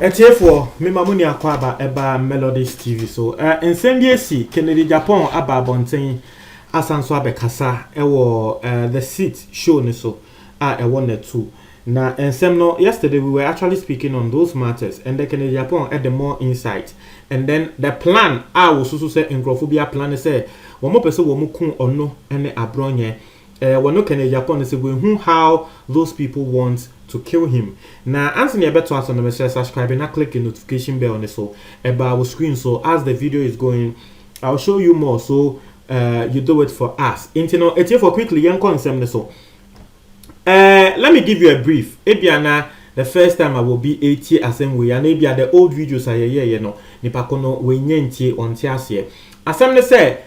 Etiefo me mamuni akwaba eba Melodies TV so nsendie Kennedy Japan aba bonten asanso abekasa ewo the seat show ni so ewo na two na ensem no yesterday we were actually speaking on those matters and the Kennedy Japan had the more insight and then the plan was so say nkrofobia plan say wo mo pese wo mo kun ono ene abronye wono Kennedy Japan say we who how those people want to kill him. Now, Anthony Abeto has on the message subscribe and click the notification bell on the so about our screen. So as the video is going, I'll show you more. So you do it for us. Intino, it's here for quickly young concept so. Let me give you a brief. Ebiana, the first time I will be 80 assembly and maybe the old videos I hear you know. Nipakono we nyenti on tiasie. Assembly say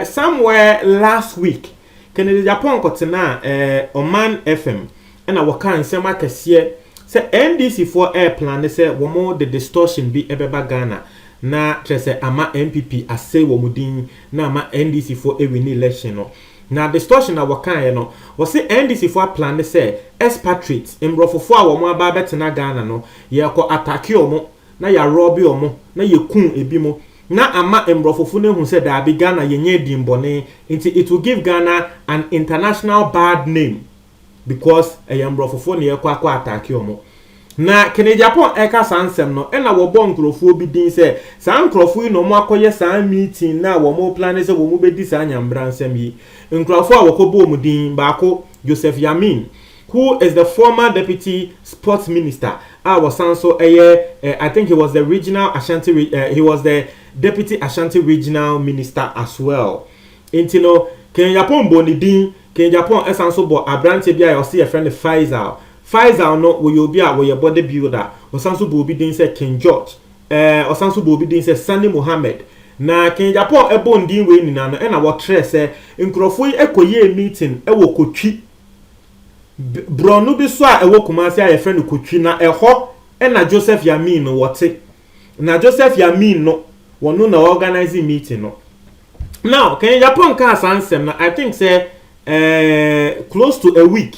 somewhere last week, Kennedy Japan kotena Oman FM. And I work on some say NDC for air plan say one more the distortion be ebeba Ghana na say ama MPP I say womudin na ama NDC for a win election no na distortion I work on no was say NDC for plan say expatriates in brofofo a womo aba betena Ghana no ye ko attack omo na ya rob omo na ye kun ebi mo na ama embrofofo ne hu say da be Ghana ye nye dimbone it will give Ghana an international bad name because a yambrofofo ne yakwa attack omo na Kennedy Japan eka sansem no na wo bon nkrofo bi din se san nkrofo no mo akoye san meeting na wo mo plan se wo mo bedi san nyambra nsem yi nkrofo a wokobo mu din baako Joseph Yamin who is the former deputy sports minister was also I think he was the regional Ashanti he was the deputy Ashanti regional minister as well intino Kennedy Japan boni din Kennedy Japan esanso bo abrante bia yo see a friend Faisal no we obi a we body builder osanso bo obi din say King George osanso bo obi din say Sani Mohammed na Kennedy Japan ebo ndin we nina no na wo tre say nkrofo yi ekoye meeting wo kotwi bronu bi so a wo Kumasi a friend kotwi na eho na Joseph Yamin no wote na Joseph Yamin no wono na organizing meeting no now Kennedy Japan ka sansem na I think say close to a week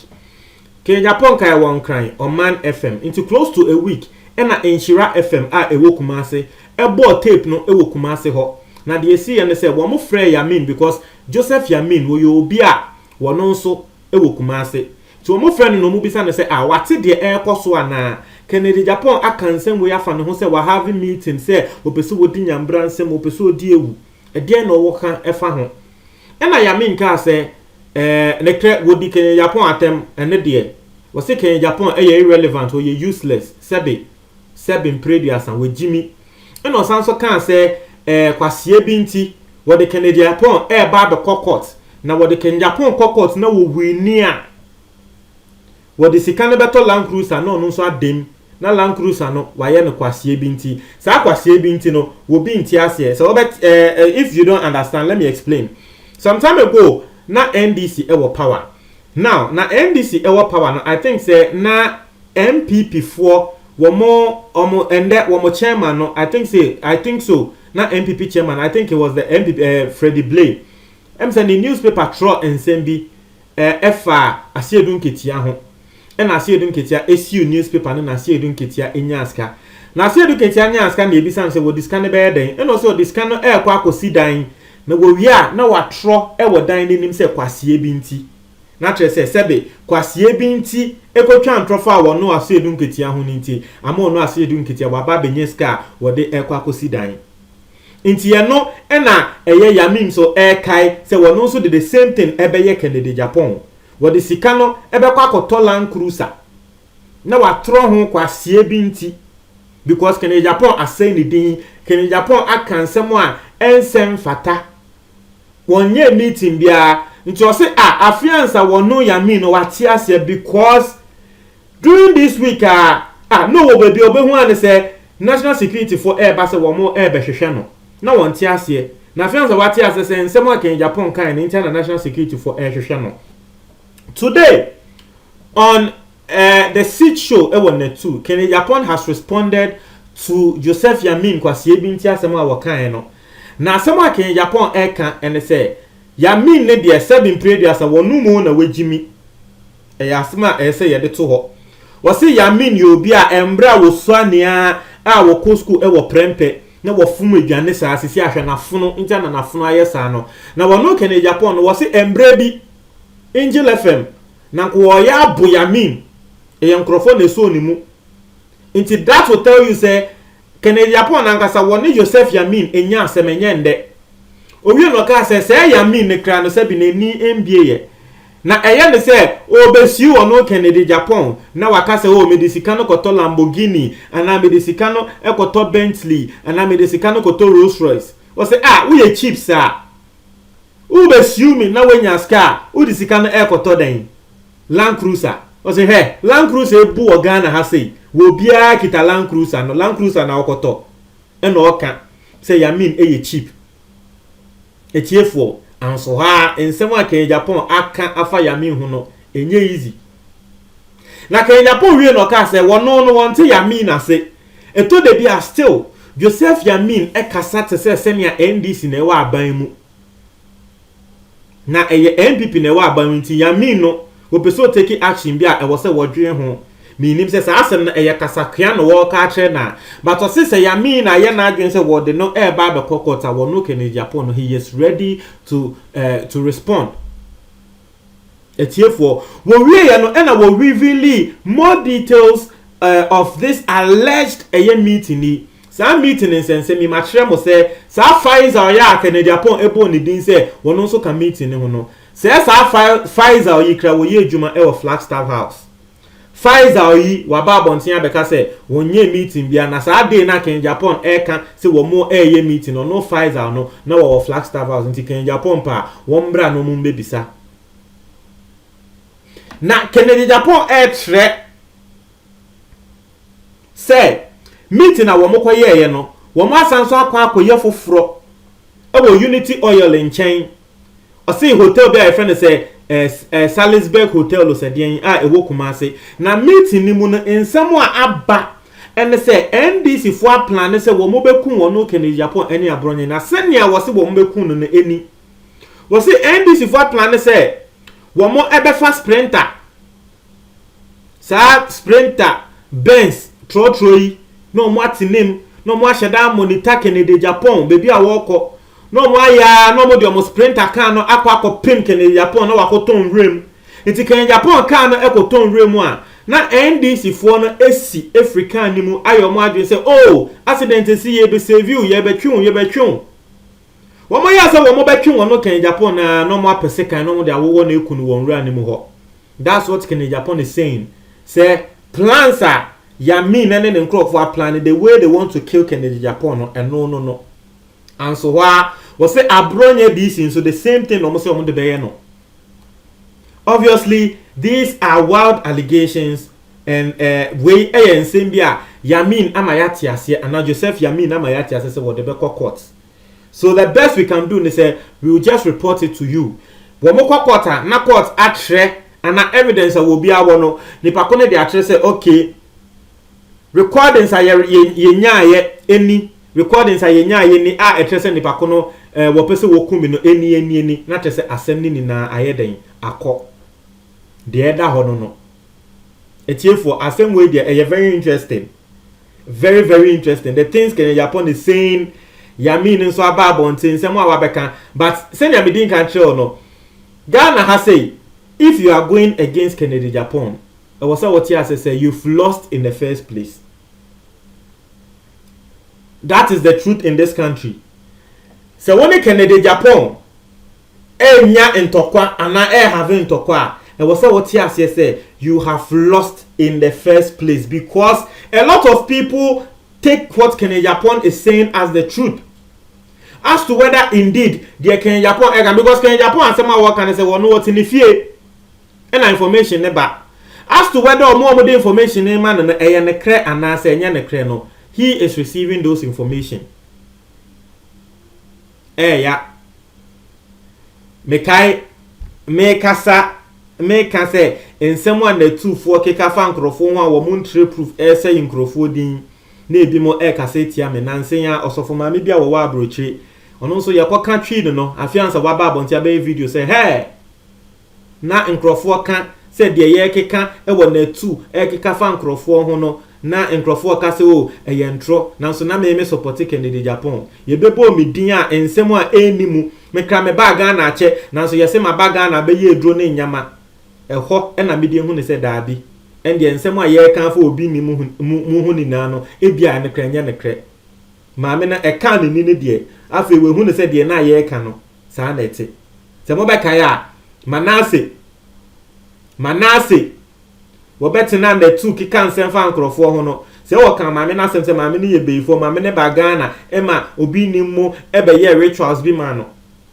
Kennedy Japan kai one cry Oman FM into close to a week na Enshira FM ewo Kumasi ebo tape no ewo Kumasi ho na de esi ye ne say wo mo frɛ Yamin because Joseph Yamin wo yo obi a wono nso ewo Kumasi so mo frɛ no mo bisa ne say wate de ekoso ana Kennedy Japan akansem wo yafa ne ho say we having meeting say opese wo di nyambra nsem opese odi ewu de na wo ka efa ho na Yamin ka say nekre wodi Kennedy Japan atem ene de was say Kennedy Japan irrelevant or useless sebe previous and with Jimmy and on sanso kan say kwasie bi nti wodi Kennedy Japan ba be court na wodi Kennedy Japan court na wo winia wodi sikane beto Land Cruiser no nso adem na Land Cruiser no waye no kwasie bi nti sa kwasie bi nti no wo bi nti ase so if you don't understand let me explain some time ago na NDC ewo power now na NDC ewo power no I think say na MPP for omo ende womo chairman no I think so na MPP chairman I think it was the MPP Freddie Blay say the newspaper tro ensembi efa asiedun ketia ho na asiedun ketia SU newspaper no na asiedun ketia enyaska na asiedun ketia enyaska na ebisa say wo discan be den and also discan no kwa akosi dan na wo wia na watro wo dan nim se kwasie bi nti na tre se sebe kwasie bi nti ekotwa ntrofo a wo no asiedun ketia ho nti ama no asiedun ketia baba benyeska wo de kwa akosi dan nti ye no na Yamin so kai se wo no so de the same thing ebeye Kennedy Japan wo de sika no ebekwa akoto Land Cruiser na watro ho kwasie bi nti because Kennedy Japan asay ni din Kennedy Japan akansem a ensem fata wonye meeting bia nti o say afiansa wono Yamin no wate ase because during this week no wo baby obehu an say national security for air ba say wo mo air behwehwe no na wonte ase na afiansa wate ase say nsem a Kennedy Japan kan international security for air hwehwe no today on the seat show net 2 Kennedy Japan has responded to Joseph Yamin kwasie bi nti asem a wakan no na asɛm a Kenya Japan eka ene se Yamin ne de seven previous a wonu mu na wagimi asɛm a se yede to ho wose Yamin ye obi a embra wo suanea a wo ko school e wo prempe na wo fumu aduane saa sisi ahwe na fono ntia na fono aye saa no na wono Kenya Japan no wose embra bi Angel FM na ko ya abo Yamin e nkrofo na so ni mu nti that will tell you say Kenya Japan ankasa woni Joseph Yamin enya asemenye nde owie no ka say Yamin ne kra no se bi na ni MBA ye na eye ne se obesi wono Kenya Japan na waka se o medisika no koto Lamborghini ana medisika no ekoto Bentley ana medisika no koto Rolls Royce o se we ye cheap sir obesi mi na wenya ska udisika no ekoto den Land Cruiser o se Land Cruiser ebu o Ghana ha sei wo bia kita Land Cruiser na okoto e na oka say Yamin ye cheap etiefo anso ha ensem a Kenya Japan aka afa Yamin hu no enye easy na Kenya Japan wie no ka say wono no wonte Yamin ase eto de bia still Joseph Yamin e kasa te say senia NDC na ewa aban mu na eye NPP na ewa aban nti Yamin no opeso take action bia e wo say wodwe ho minim se sa asem na eye kasakria no wo ka kire na but o se Yamin na ye na adwen se wo de no e ba be kokota wo no Kenya Japan no he is ready to respond etiefo wo wie ye no e na wo reveal more details of this alleged meeting ni sa meeting in sense mi ma kire mo se sa Pfizer ya Kenya Japan ebo ni din se wo no so ka meeting ni ho no se sa Pfizer yi kra wo ye adwuma e wo Flagstaff House Pfizer yi waba abontia beka se wonye meeting bia na sa day na Kenya Japan eka se wo mo ye meeting no Pfizer no na wo Flagstaff House nti Kenya Japan pa wo mbra no mu mbebisa na Kenya Japan tre se meeting na wo mo koye no wo mo asanso akoye foforo e wo Unity Oil nchen o se hotel be a friend say Salisbury Hotel lo sedien ewo Kumase na meeting ni mu no ensem a aba ene se NDC fo a plan se wo mo bekun wono Kenya Japan ene abronye na senia wo se wo mo bekun no eni wo se NDC fo a plan se wo mo ebefa sprinter Benz trotroi no mo atinim no mo ahyeda monitor Kenya Japan bebi a wo no mo aya no mo de mo sprinter car no akwa pim Kenya Japan no wakoton rem nti Kenya Japan car no ekoton rem a na NDC fo no esi Africa ni mu ayo mo adwen se accident si ye be save you ye betwun wo mo ya se wo mo betwun wono Kenya Japan na no mo apese kan no mo de awowo na ekunu won ra ni mu ho. That's what Kenya Japan is saying. Say plans are Yamin and then for plan the way they want to kill Kenya Japan and no and so was say abronye this so the same thing almost on the bayano. Obviously these are wild allegations and way and Simbia Yamin amayati ase and Joseph Yamin amayati ase what the Beko court. So the best we can do is say we will just report it to you. Womoko court na court atre and na evidence will be our no nipa kone de atre say okay recordings are ye any recordings are ye ni atre say nipa kono wo pese wo kumi no eni na tese asem ni na ayeden akọ de eda ho no etiefo asem we dey very interesting, very interesting. The things Kenya Japan is saying Yamin nso aba bontin sem wa beka but send ya medin kan tell no Ghana has say if you are going against Kenya Japan I was what he has say you've lost in the first place. That is the truth in this country. So when Kenya Japan nya ntokwa ana having ntokwa I was what he has say you have lost in the first place because a lot of people take what Kenya Japan is saying as the truth as to whether indeed the Kenya Japan because Kenya Japan say what can say no what in the fear and information never as to whether more the information man na ne kre ana say nya ne kre no he is receiving those information ya me kasa ensem one the two for keka fan krofo ho a wo montre proof say nkrofo din na ebi mo kasa tia me nansen ya osofo ma me bia wo abrochi ono so ye kwa twi no afiansa waba abonti abe video say hey na nkrofo ka say de ye keka e wo na tu e keka fa nkrofo ho no na nkrofo ka say o eye ntro na so na me support Kennedy Japan ye bebo mi din a ensem a enimu me kra me baga na ache na so ye se ma baga na be ye edro ne nyama eho e na me din hu ne say daabi ende ensem a ye kan fa obi ni mu hu ni na no e bia ne kra nya ne kra maame na e kan ni ne de afi we hu ne say de na ye ka no sa na ete se mo be kai a Manase wo betina na tu kika nsem fa nkrofo ho no se wo kan maame na asem se maame ne ye beifo maame ne ba Ghana ema obi ni mu ebe ye rituals bi ma no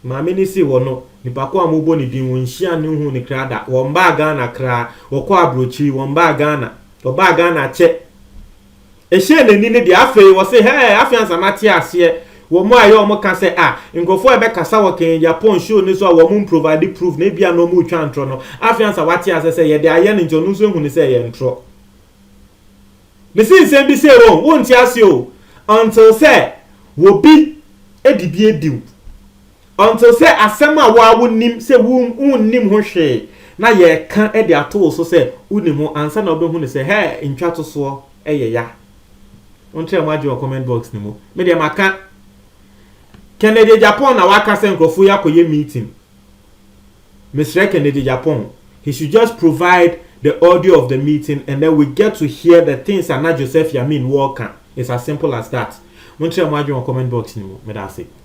maame ni si wo no nipa ko amobo ni din won hia ne hu ni krada wo mba Ghana kra wo ko abrochi wo mba Ghana wo ba Ghana che ehye ne ni ne de afi wo se he afi ansa mate ase wo mo ayo mo ka se ngofo ebe kasa wo Kennedy Japan show ne so wo mo provide proof na bia no mo twa ntro no afiansa wate ase se ye de aye ne njo no so hu ne se ye ntro me sin sem bi se wo nti ase o until say wo bi edibi ediw until say asema wa wonim se wonnim ho hwe na ye ka e de ato so se unim ho ansa na obehu ne se he ntwa to so eye ya ontre mo ajo comment box ni mo me de maka Kennedy Japan na waka se nkrofo ya koye meeting. Mr. Kennedy Japan, he should just provide the audio of the meeting and then we get to hear the things Anna Joseph Yamin Walker. It's as simple as that. Won't you imagine on comment box anymore? Me that's it.